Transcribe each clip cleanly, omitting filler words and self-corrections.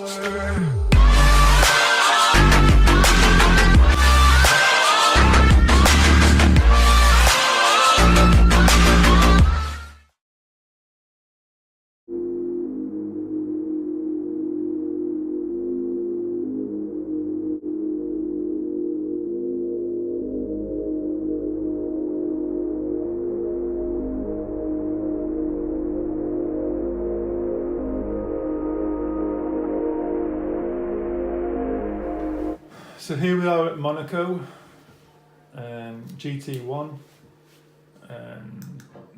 So here we are at Monaco, GT1.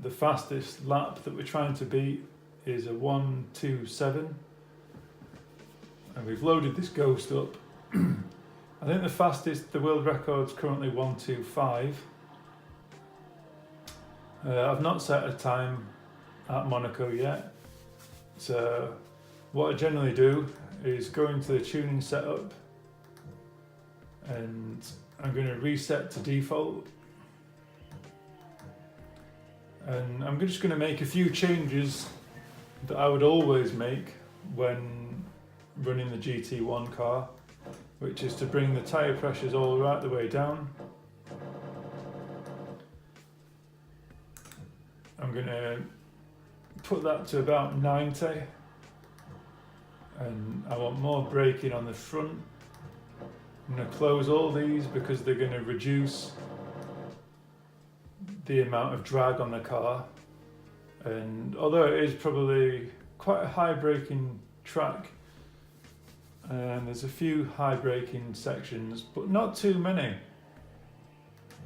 The fastest lap that we're trying to beat is a 1:27, and we've loaded this Ghost up. I think the fastest, the world record is currently 1:25. I've not set a time at Monaco yet, so what I generally do is go into the tuning setup, and I'm going to reset to default, and I'm just going to make a few changes that I would always make when running the GT1 car, which is to bring the tyre pressures all right the way down. I'm going to put that to about 90, and I want more braking on the front. I'm going to close all these because they're going to reduce the amount of drag on the car, and although it is probably quite a high braking track, and there's a few high braking sections, but not too many.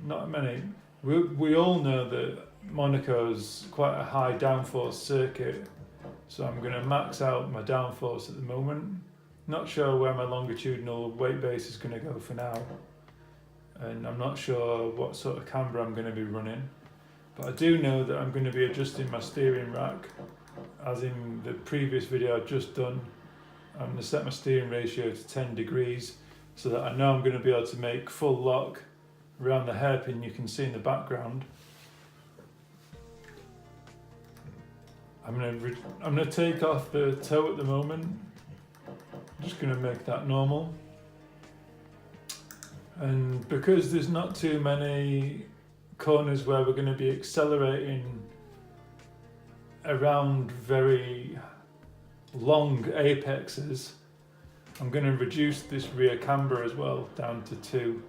Not many. We all know that Monaco's quite a high downforce circuit, so I'm going to max out my downforce at the moment. Not sure where my longitudinal weight base is going to go for now, and I'm not sure what sort of camber I'm going to be running, but I do know that I'm going to be adjusting my steering rack, as in the previous video I've just done. I'm going to set my steering ratio to 10 degrees so that I know I'm going to be able to make full lock around the hairpin you can see in the background. I'm going to take off the toe at the moment. I'm just going to make that normal, and because there's not too many corners where we're going to be accelerating around very long apexes, I'm going to reduce this rear camber as well down to 2,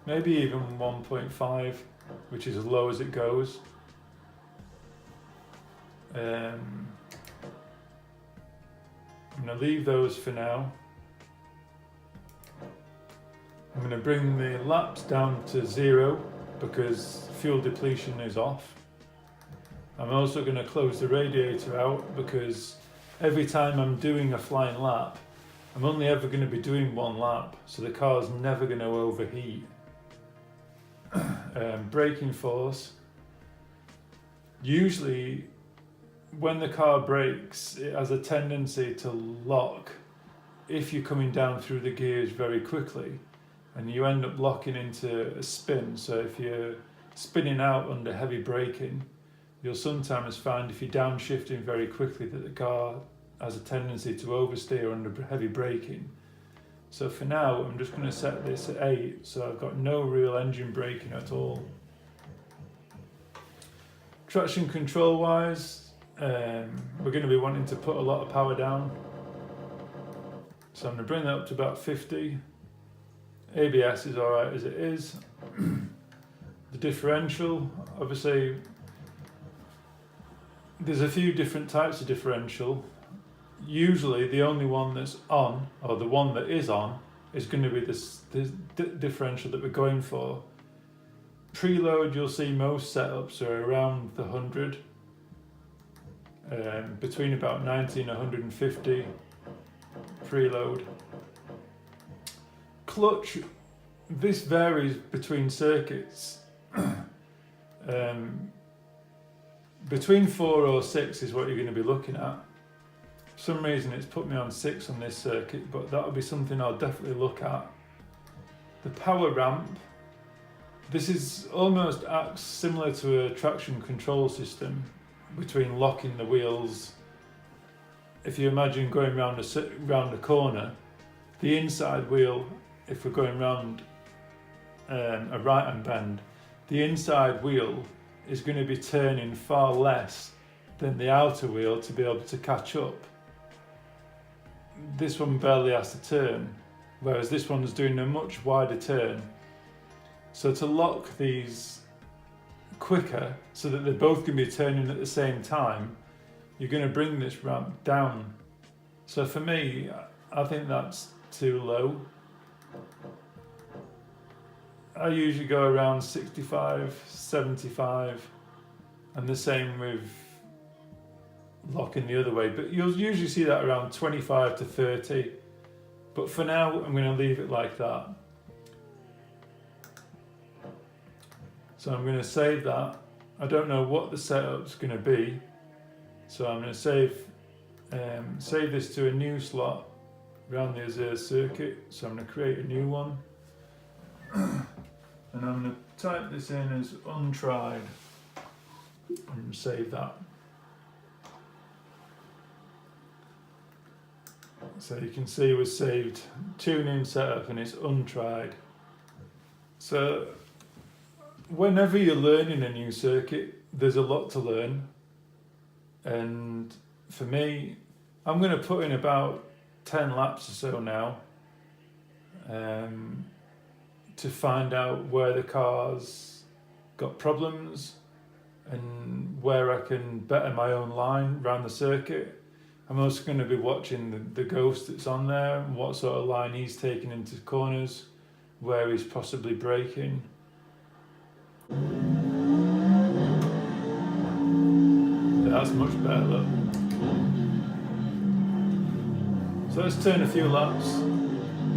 maybe even 1.5, which is as low as it goes. I'm going to leave those for now. I'm going to bring the laps down to 0 because fuel depletion is off. I'm also going to close the radiator out because every time I'm doing a flying lap, I'm only ever going to be doing one lap, so the car's never going to overheat. Braking force. Usually, when the car brakes, it has a tendency to lock if you're coming down through the gears very quickly, and you end up locking into a spin. So if you're spinning out under heavy braking, you'll sometimes find if you're downshifting very quickly that the car has a tendency to oversteer under heavy braking. So for now, I'm just going to set this at 8, so I've got no real engine braking at all. Traction control wise, we're going to be wanting to put a lot of power down, so I'm going to bring that up to about 50. ABS is alright as it is. The differential, obviously there's a few different types of differential. Usually the only one that's on, or the one that is on, is going to be this differential that we're going for. Preload, you'll see most setups are around the 100. Between about 90 and 150 preload. Clutch, this varies between circuits. Between 4 or 6 is what you're going to be looking at. For some reason it's put me on 6 on this circuit, but that'll be something I'll definitely look at. The power ramp, this is almost acts similar to a traction control system, between locking the wheels if you imagine going round a corner, the inside wheel, if we're going round a right-hand bend, the inside wheel is going to be turning far less than the outer wheel to be able to catch up. This one barely has to turn, whereas this one's doing a much wider turn. So to lock these quicker so that they're both going to be turning at the same time, you're going to bring this ramp down. So for me, I think that's too low. I usually go around 65, 75, and the same with locking the other way, but you'll usually see that around 25 to 30. But for now, I'm going to leave it like that. So I'm going to save that. I don't know what the setup's going to be, so I'm going to save this to a new slot around the Azure circuit. So I'm going to create a new one, and I'm going to type this in as untried and save that. So you can see we've saved tune-in setup and it's untried. So whenever you're learning a new circuit, there's a lot to learn. And for me, I'm going to put in about 10 laps or so now to find out where the car's got problems and where I can better my own line around the circuit. I'm also going to be watching the ghost that's on there and what sort of line he's taking into corners, where he's possibly braking. That's much better, look. So let's turn a few laps,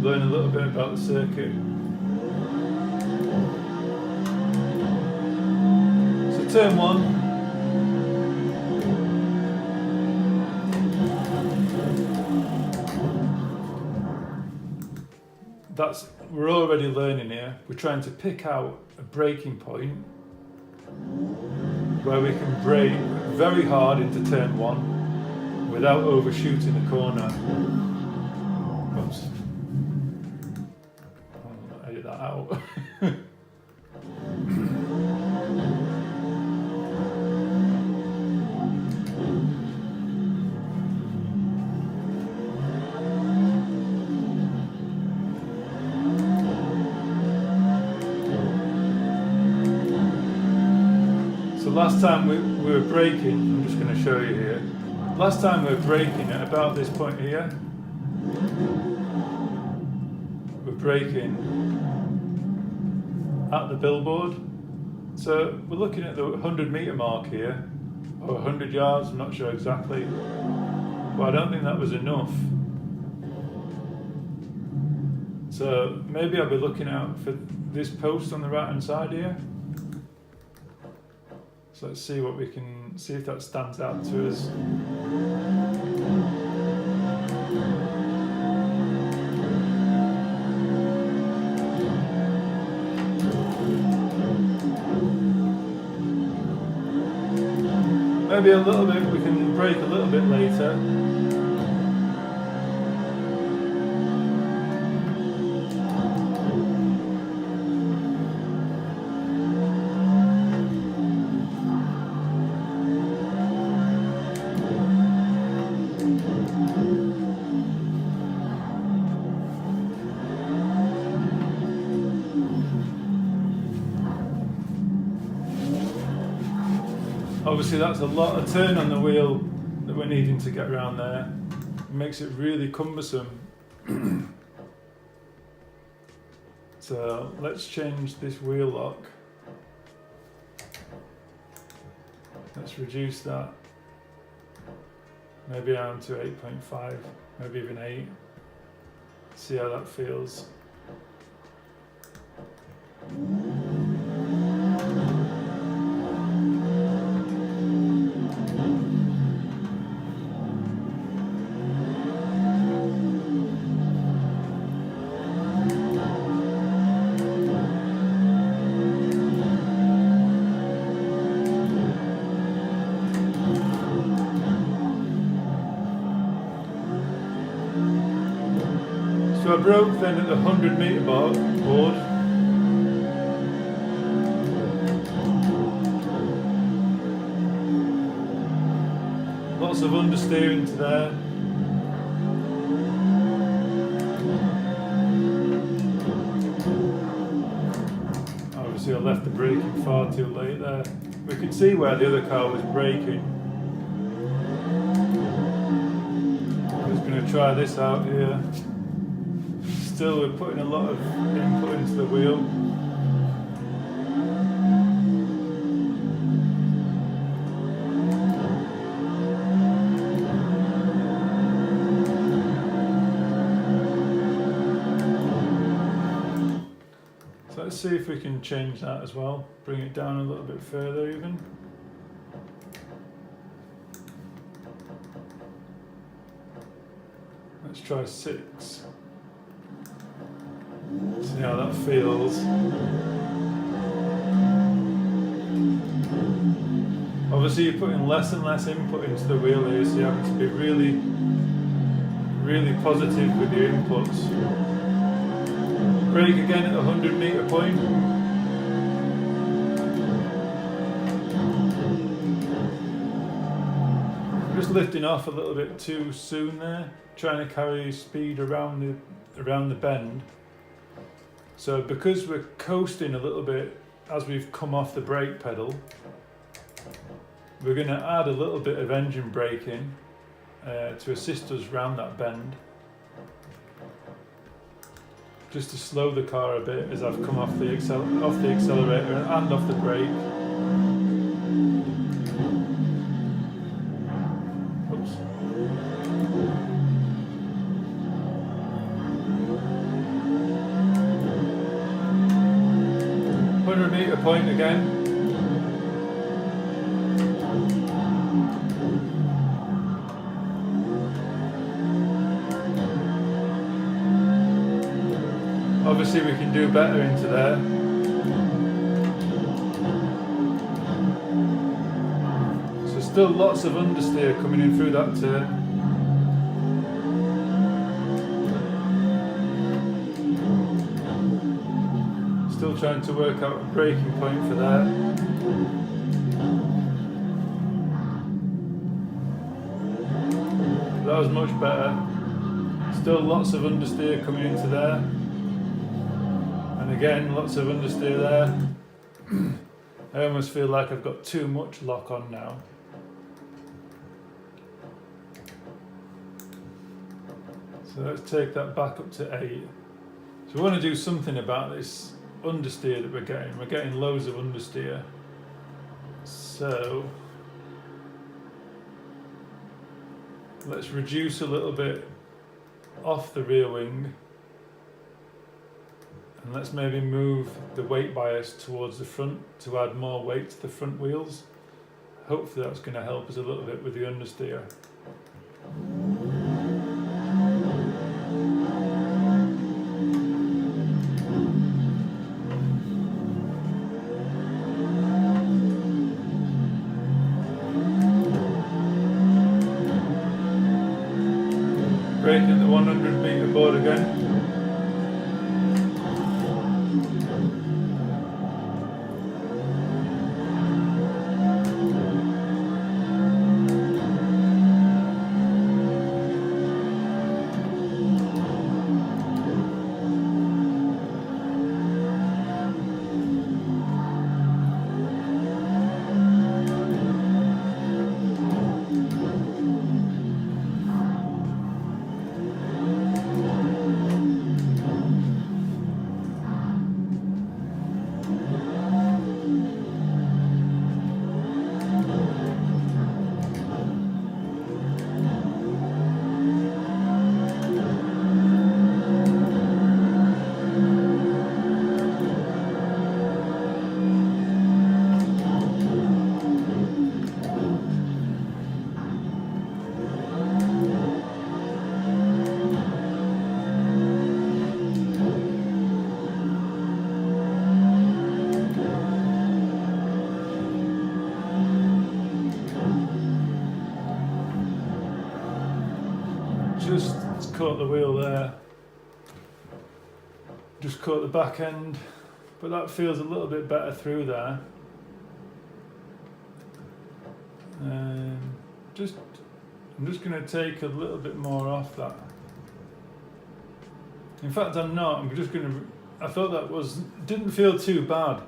learn a little bit about the circuit. So turn one. We're already learning here. We're trying to pick out a braking point where we can brake very hard into turn one without overshooting the corner. Oops. I'll edit that out. Last time we were braking, I'm just going to show you here. Last time we were braking at about this point here. We're braking at the billboard. So we're looking at the 100-metre mark here, or 100 yards, I'm not sure exactly. But I don't think that was enough. So maybe I'll be looking out for this post on the right hand side here. So let's see what we can see if that stands out to us. Maybe a little bit, we can brake a little bit later. Obviously that's a lot of turn on the wheel that we're needing to get around there. It makes it really cumbersome. So let's change this wheel lock. Let's reduce that. Maybe down to 8.5, maybe even 8. See how that feels. So I broke then at the 100 metre board. Lots of understeer into there. Obviously I left the braking far too late there. We could see where the other car was braking. I'm just going to try this out here. Still we're putting a lot of input into the wheel. So let's see if we can change that as well. Bring it down a little bit further even. Let's try 6. See how that feels. Obviously you're putting less and less input into the wheel here, so you have to be really positive with your inputs. Brake again at the 100 metre point. Just lifting off a little bit too soon there, trying to carry speed around the bend. So because we're coasting a little bit as we've come off the brake pedal, we're going to add a little bit of engine braking to assist us round that bend, just to slow the car a bit as I've come off the accelerator and off the brake. Oops. Metre point again. Obviously we can do better into there. So still lots of understeer coming in through that turn. Still trying to work out a braking point for that. That was much better. Still lots of understeer coming into there. And again, lots of understeer there. I almost feel like I've got too much lock on now. So let's take that back up to 8. So we want to do something about this understeer that we're getting. We're getting loads of understeer. So let's reduce a little bit off the rear wing, and let's maybe move the weight bias towards the front to add more weight to the front wheels. Hopefully that's going to help us a little bit with the understeer. Braking at the 100 metre board again. Just caught the wheel there. just caught the back end, but that feels a little bit better through there. I'm just going to take a little bit more off that. In fact, I'm not. I'm just going to. I felt that didn't feel too bad,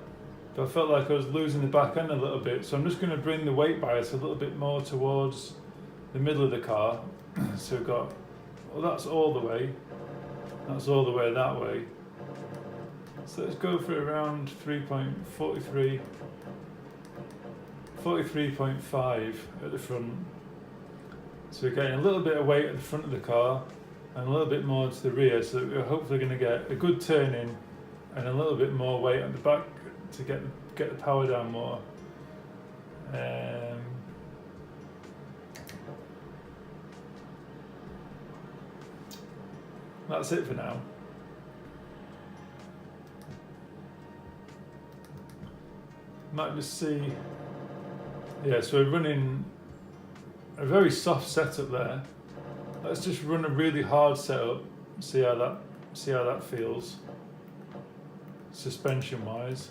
but I felt like I was losing the back end a little bit. So I'm just going to bring the weight bias a little bit more towards the middle of the car. So we've got. Well, that's all the way. That's all the way that way. So let's go for around 3.43, 43.5 at the front. So we're getting a little bit of weight at the front of the car and a little bit more to the rear, so that we're hopefully going to get a good turn in and a little bit more weight at the back to get the power down more. That's it for now. Might just see. Yeah, so we're running a very soft setup there. Let's just run a really hard setup. See how that feels. Suspension wise.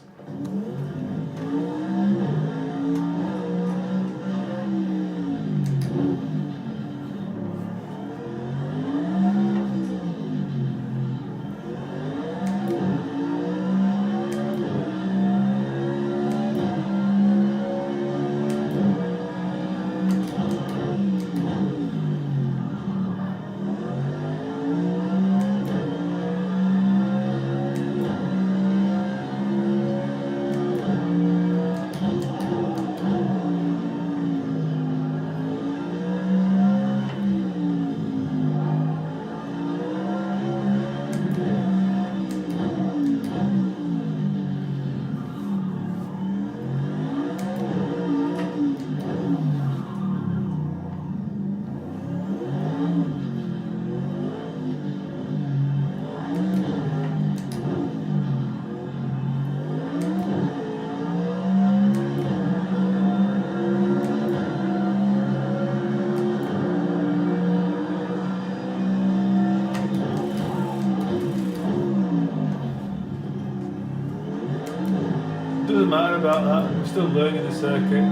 Doesn't matter about that, I'm still learning the circuit.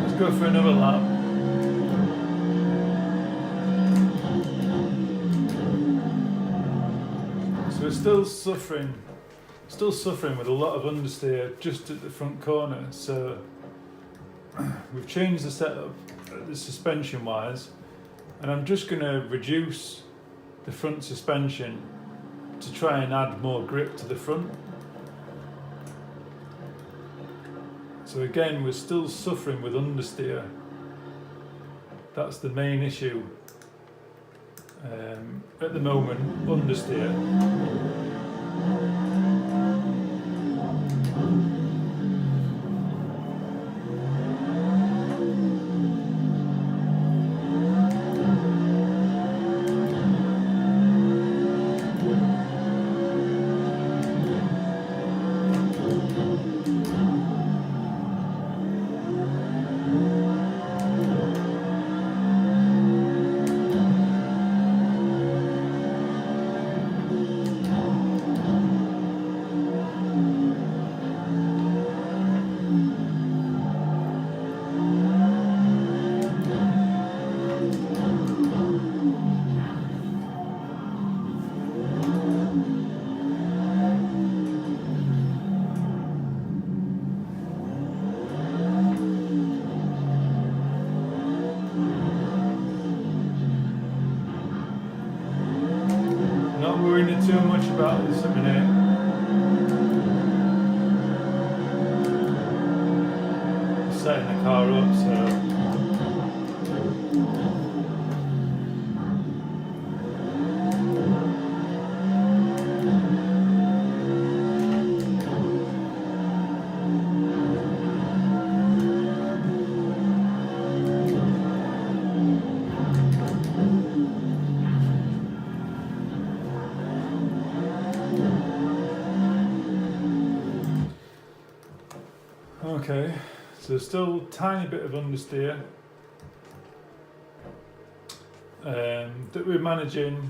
Let's go for another lap. We're still suffering with a lot of understeer just at the front corner. So we've changed the setup, the suspension wise, and I'm just going to reduce the front suspension to try and add more grip to the front. So again, we're still suffering with understeer. That's the main issue. At the moment, understeer. Not worrying too much about this a minute. Setting the car up, so Okay, so still tiny bit of understeer that we're managing.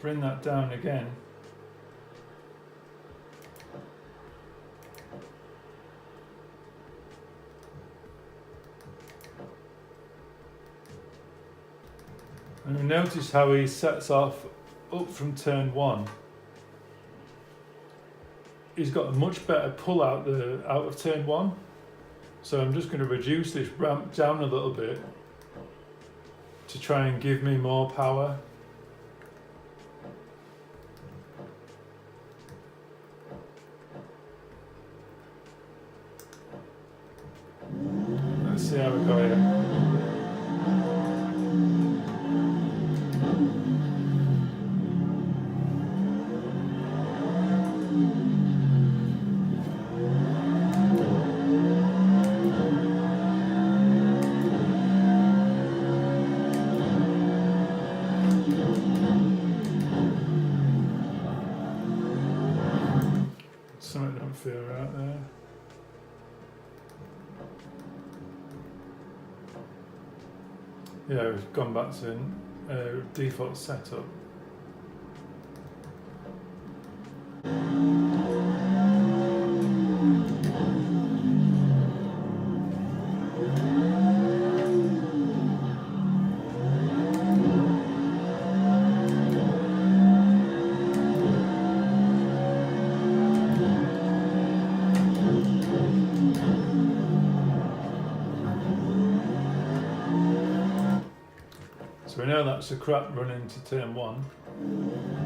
Bring that down again. And we notice how he sets off up from turn 1. He's got a much better pull out of turn 1. So I'm just going to reduce this ramp down a little bit to try and give me more power. Let's see how we go here. Something don't feel right there. Yeah, we've gone back to default setup. So we know that's a crap run into turn 1.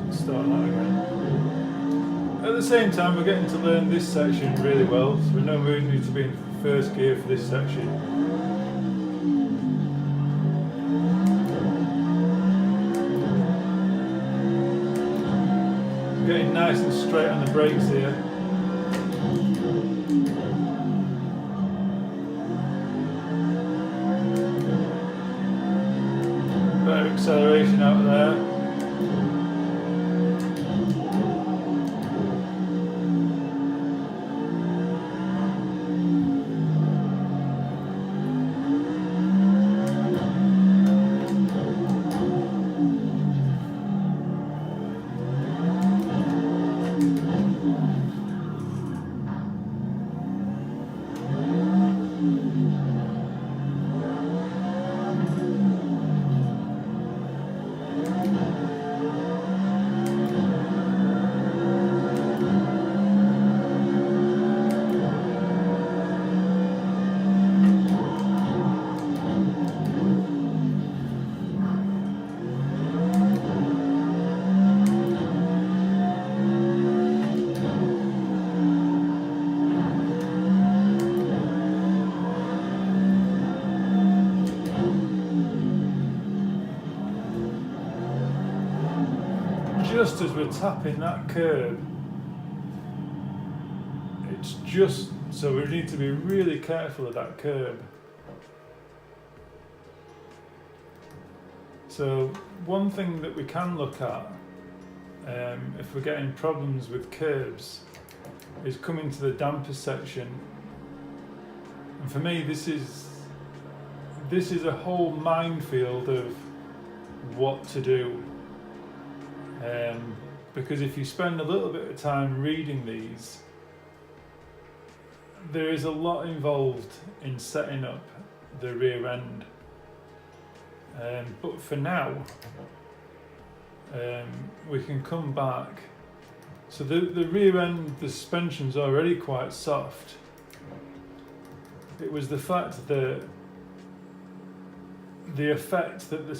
Let's start that again. At the same time, we're getting to learn this section really well, so we know we need to be in first gear for this section. Getting nice and straight on the brakes here. Better acceleration out there. Just as we're tapping that curb, it's just, so we need to be really careful of that curb. So one thing that we can look at if we're getting problems with curbs is coming to the damper section. And for me, this is a whole minefield of what to do. Because if you spend a little bit of time reading these, there is a lot involved in setting up the rear end. But for now, we can come back. So the rear end, the suspension's already quite soft. It was the fact that the effect that the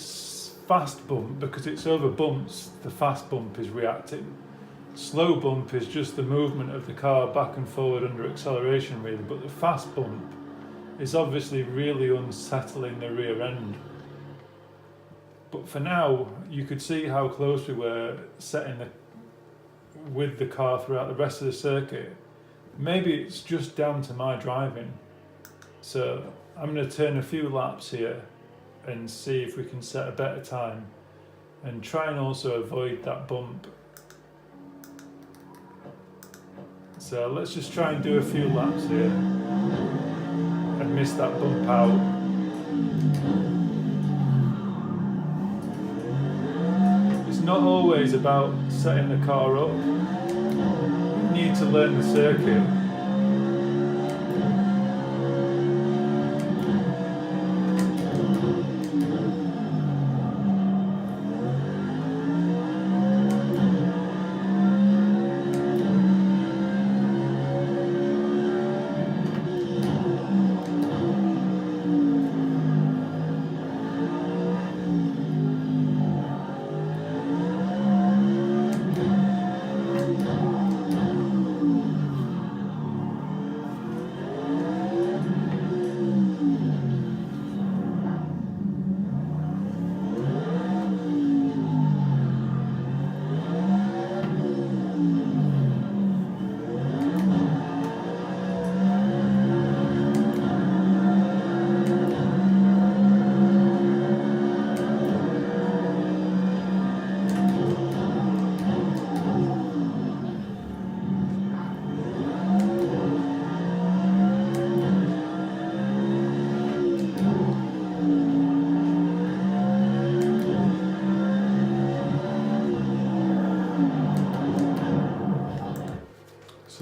fast bump, because it's over bumps, the fast bump is reacting. Slow bump is just the movement of the car back and forward under acceleration really, but the fast bump is obviously really unsettling the rear end. But for now, you could see how close we were setting with the car throughout the rest of the circuit. Maybe it's just down to my driving. So I'm going to turn a few laps here and see if we can set a better time. and try and also avoid that bump. So let's just try and do a few laps here and miss that bump out. It's not always about setting the car up. You need to learn the circuit.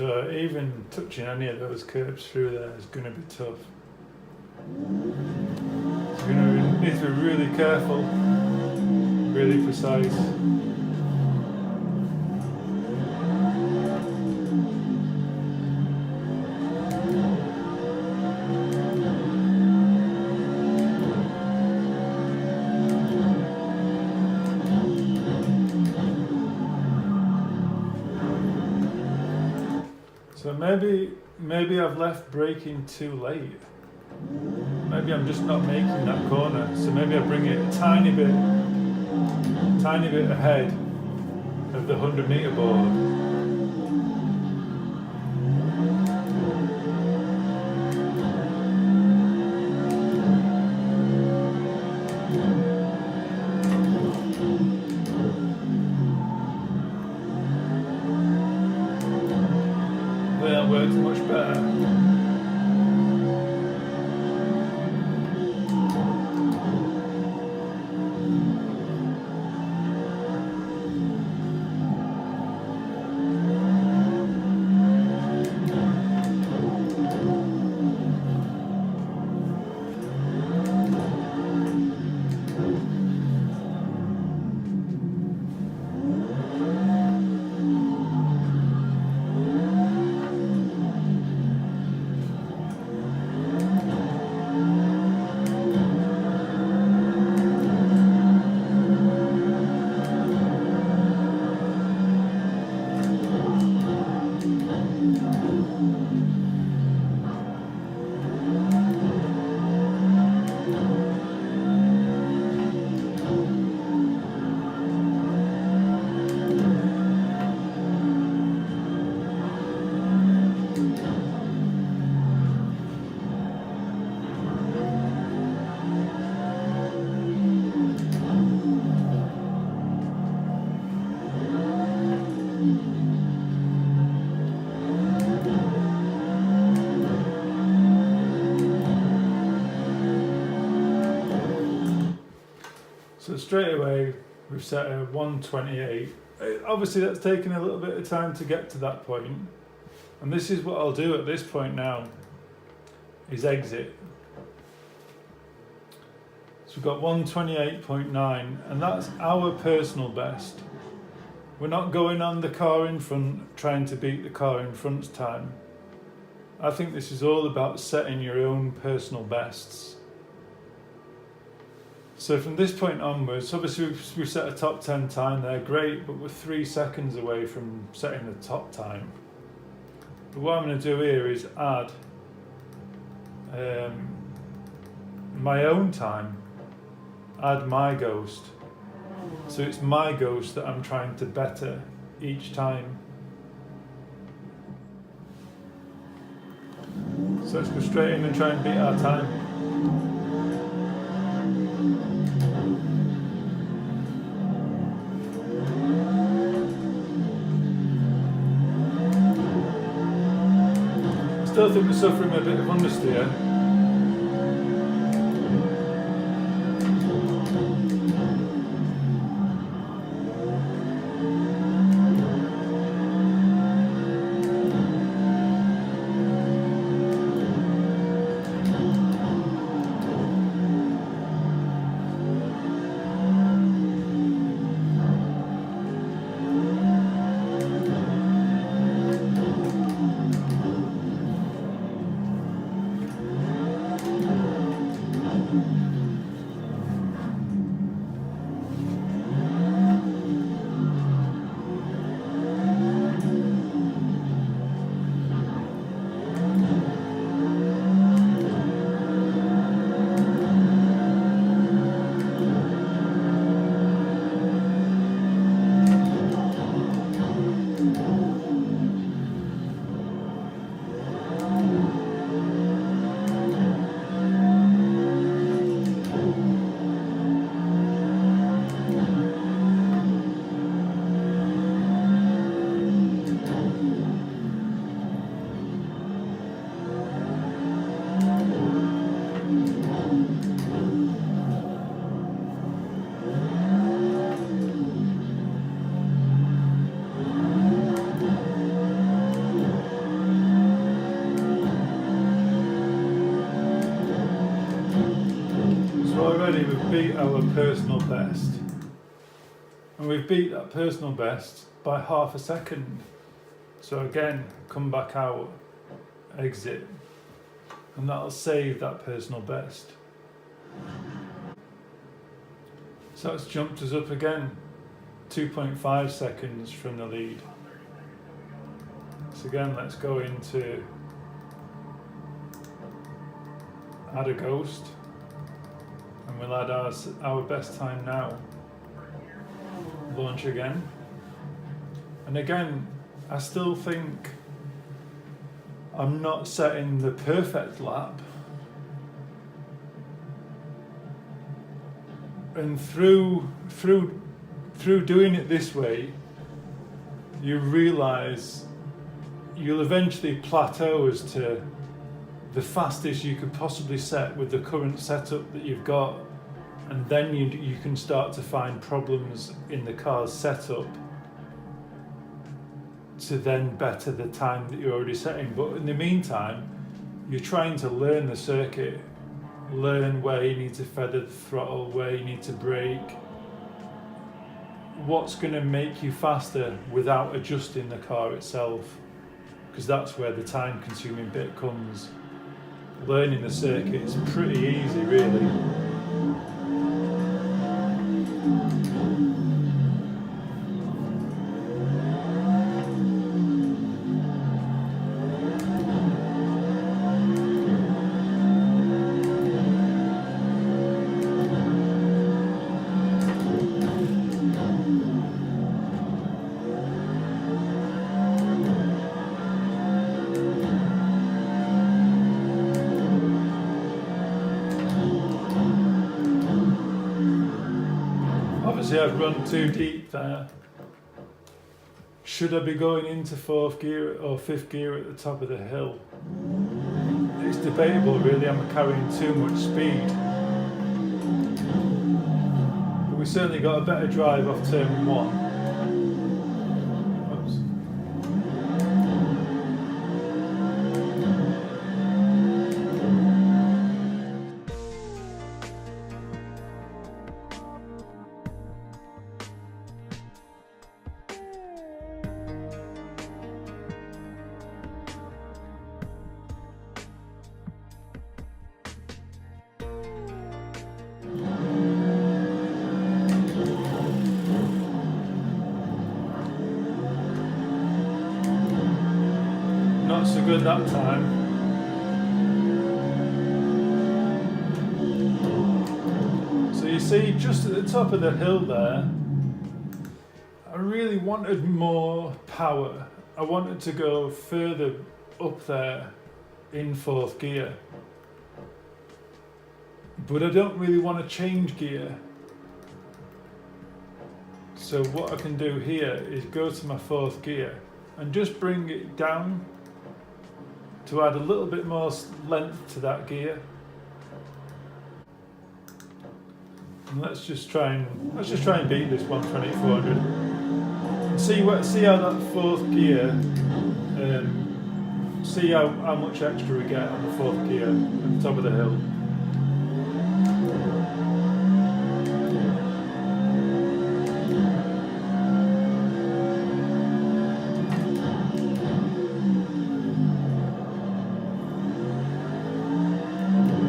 So even touching any of those curves through there is going to be tough. So you're going to need to be really careful, really precise. So maybe I've left braking too late. Maybe I'm just not making that corner. So maybe I bring it a tiny bit ahead of the 100-meter board. That works much better. So straight away we've set a 128. Obviously that's taken a little bit of time to get to that point, and this is what I'll do at this point now, is exit. So we've got 128.9, and that's our personal best. We're not going on the car in front trying to beat the car in front's time. I think this is all about setting your own personal bests. So from this point onwards, obviously we've set a top 10 time there, great, but we're 3 seconds away from setting the top time. But what I'm going to do here is add my own time, add my ghost. So it's my ghost that I'm trying to better each time. So let's go straight in and try and beat our time. still think we're suffering a bit of understeer. Already we've beat our personal best, and we've beat that personal best by half a second. So again, come back out, exit, and that'll save that personal best. So that's jumped us up again, 2.5 seconds from the lead. So again, let's go into add a ghost. And we'll add our best time now. Launch again. And again, I still think I'm not setting the perfect lap. And through doing it this way, you realise you'll eventually plateau as to the fastest you could possibly set with the current setup that you've got, and then you can start to find problems in the car's setup to then better the time that you're already setting. But in the meantime, you're trying to learn the circuit, learn where you need to feather the throttle, where you need to brake, what's going to make you faster without adjusting the car itself, because that's where the time consuming bit comes. Learning the circuit is pretty easy, really. I've run too deep there. Should I be going into 4th gear or 5th gear at the top of the hill? It's debatable, really. I'm carrying too much speed. But we certainly got a better drive off turn 1. Not so good that time. So you see, just at the top of the hill there, I really wanted more power. I wanted to go further up there in 4th gear. But I don't really want to change gear. So what I can do here is go to my 4th gear and just bring it down to add a little bit more length to that gear. And let's just try and beat this 120/400. And see how that fourth gear. See how much extra we get on the fourth gear at the top of the hill.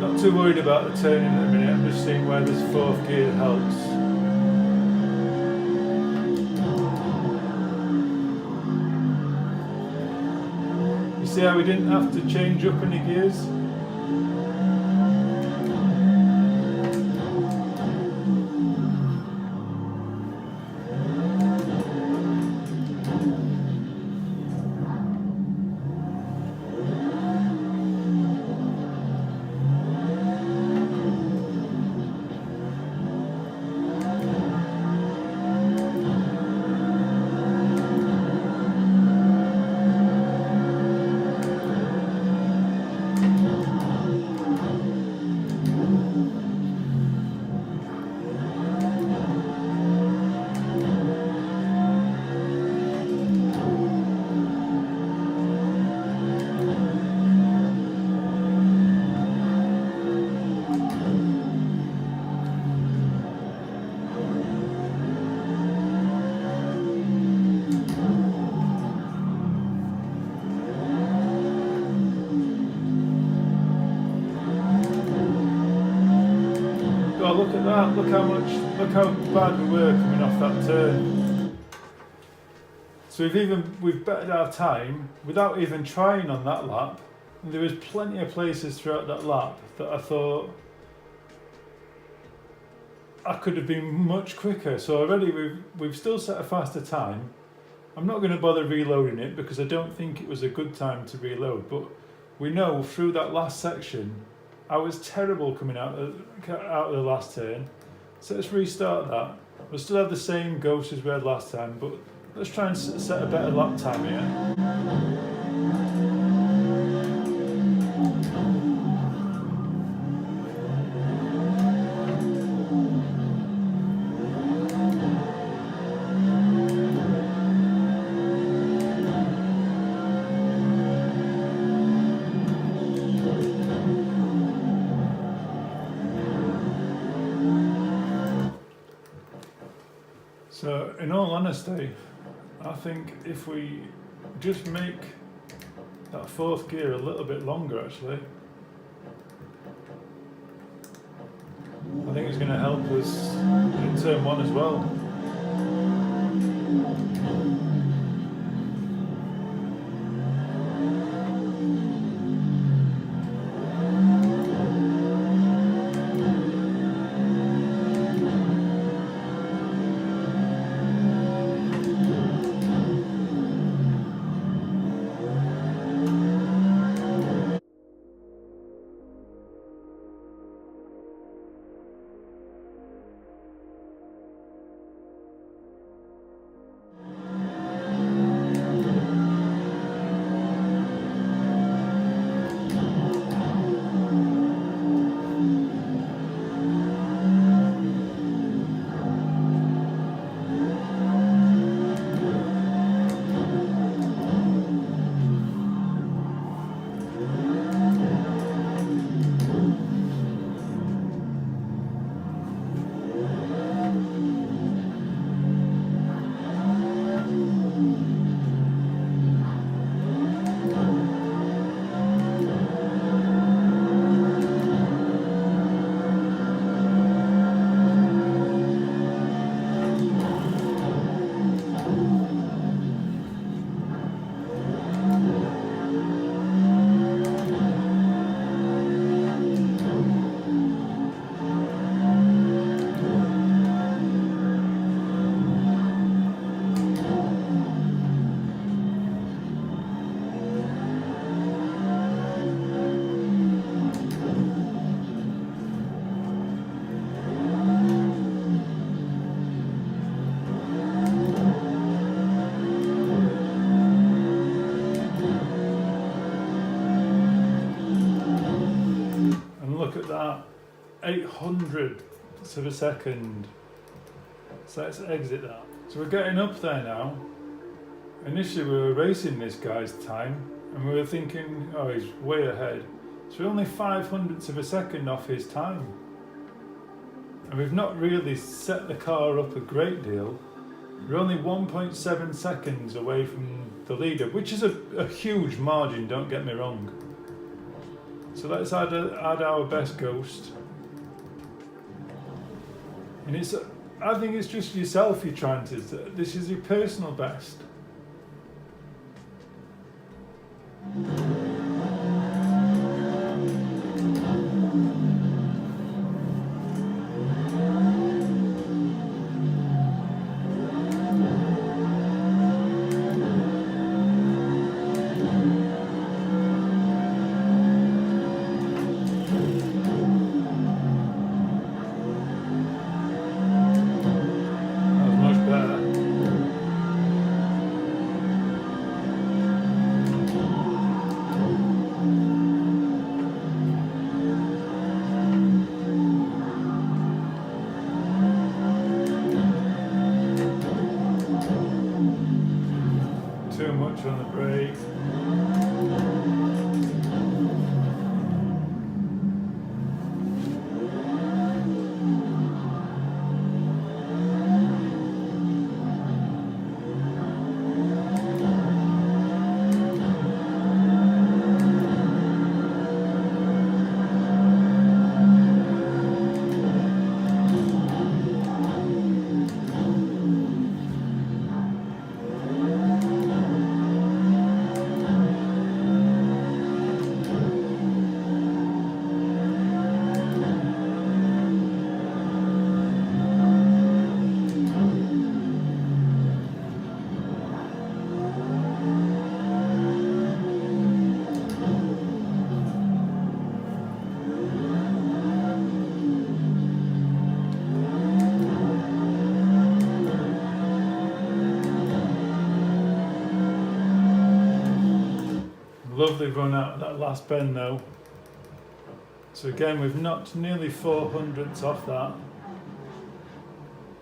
Not too worried about the turning at the minute, I'm just seeing where this fourth gear helps. See how we didn't have to change up any gears? Oh, look at that, look how bad we were coming off that turn. So we've bettered our time without even trying on that lap. And there was plenty of places throughout that lap that I thought I could have been much quicker. So already we've still set a faster time. I'm not going to bother reloading it because I don't think it was a good time to reload, but we know through that last section I was terrible coming out of the last turn. So let's restart that. We'll still have the same ghost as we had last time, but let's try and set a better lap time here. So, in all honesty, I think if we just make that fourth gear a little bit longer, actually, I think it's going to help us in turn one as well. hundredths of a second. So let's exit that. So we're getting up there now. Initially we were racing this guy's time and we were thinking, oh, he's way ahead. So we're only 500ths of a second off his time. And we've not really set the car up a great deal. We're only 1.7 seconds away from the leader, which is a huge margin, don't get me wrong. So let's add our best ghost. And I think it's just yourself you're trying to, this is your personal best. Too much on the brake. Lovely run out of that last bend though. So again, we've knocked nearly 400ths off that.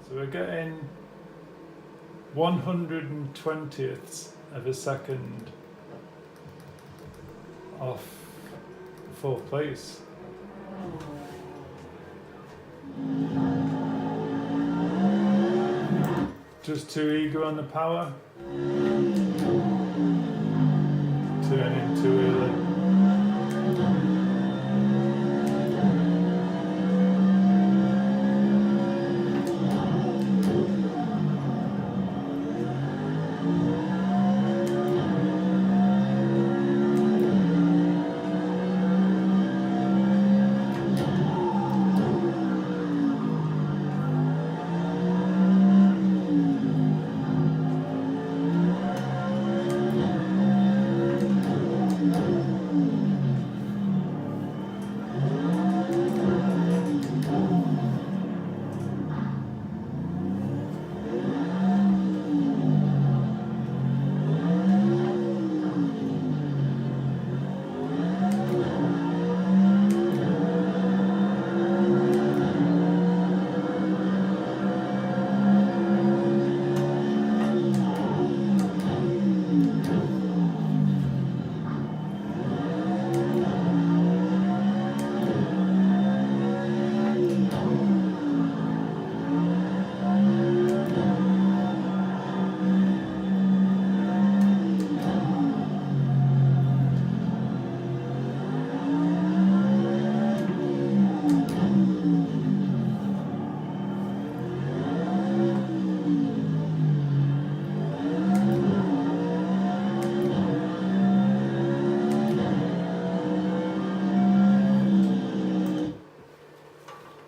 So we're getting 120ths of a second off fourth place. Just too eager on the power. Turning too early.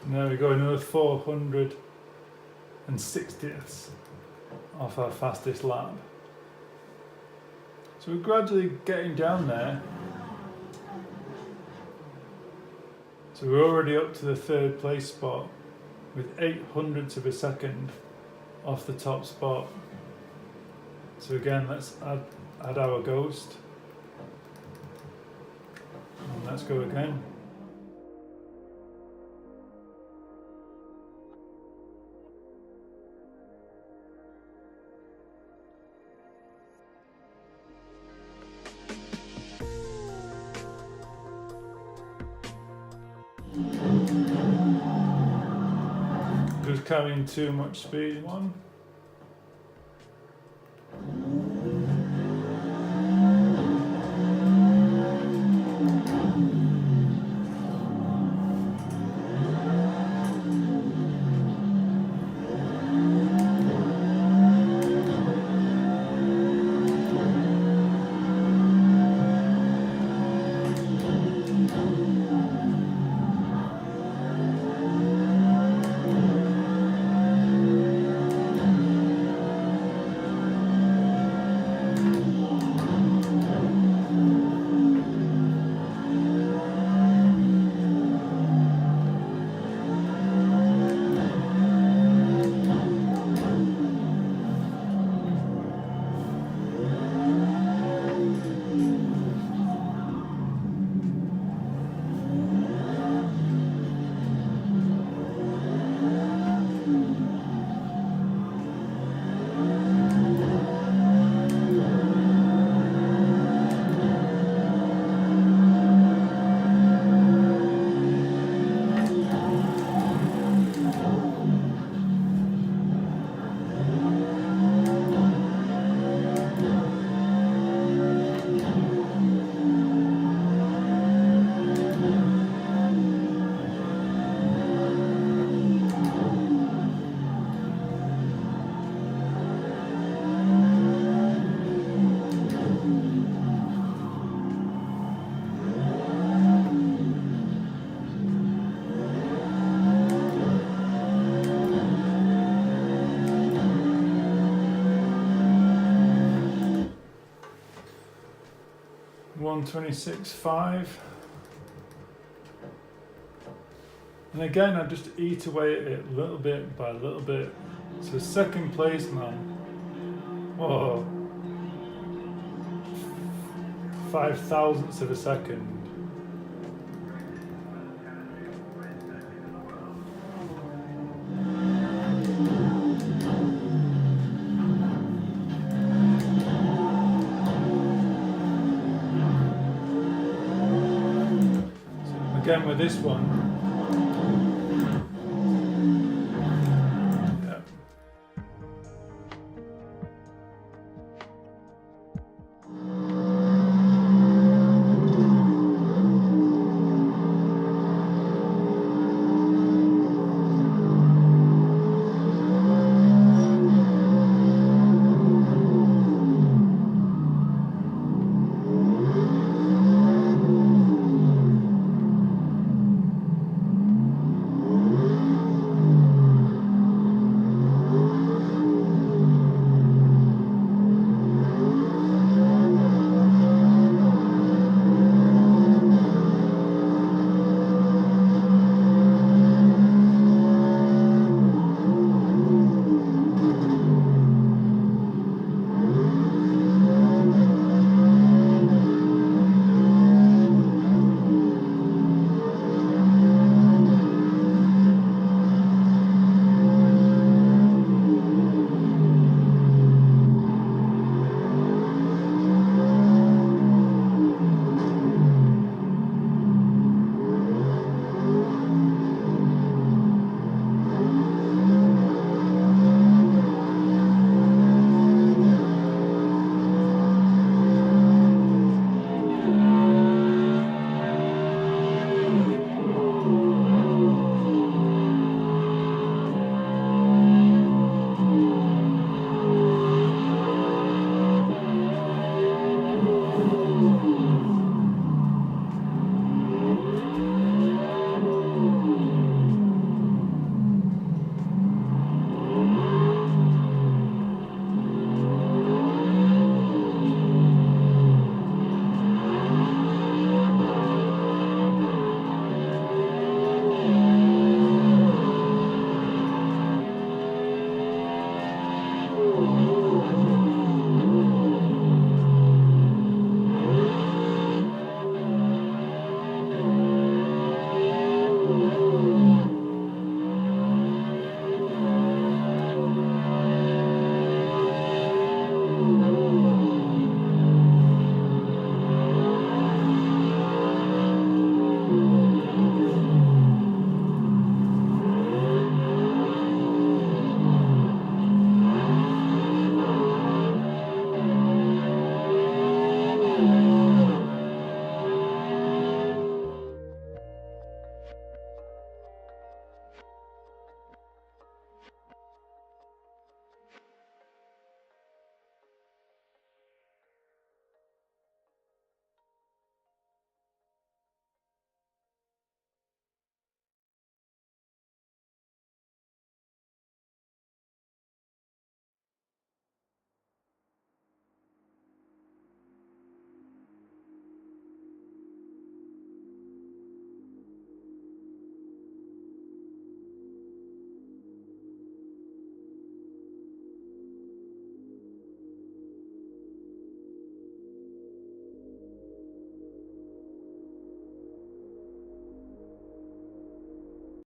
There we go, another 460ths off our fastest lap. So we're gradually getting down there. So we're already up to the third place spot with 800ths of a second off the top spot. So again, let's add our ghost. And let's go again. carrying too much speed on. $126.5, and again I just eat away at it little bit by little bit. So second place, man. Whoa, 0.005 of a second. Again with this one, yeah.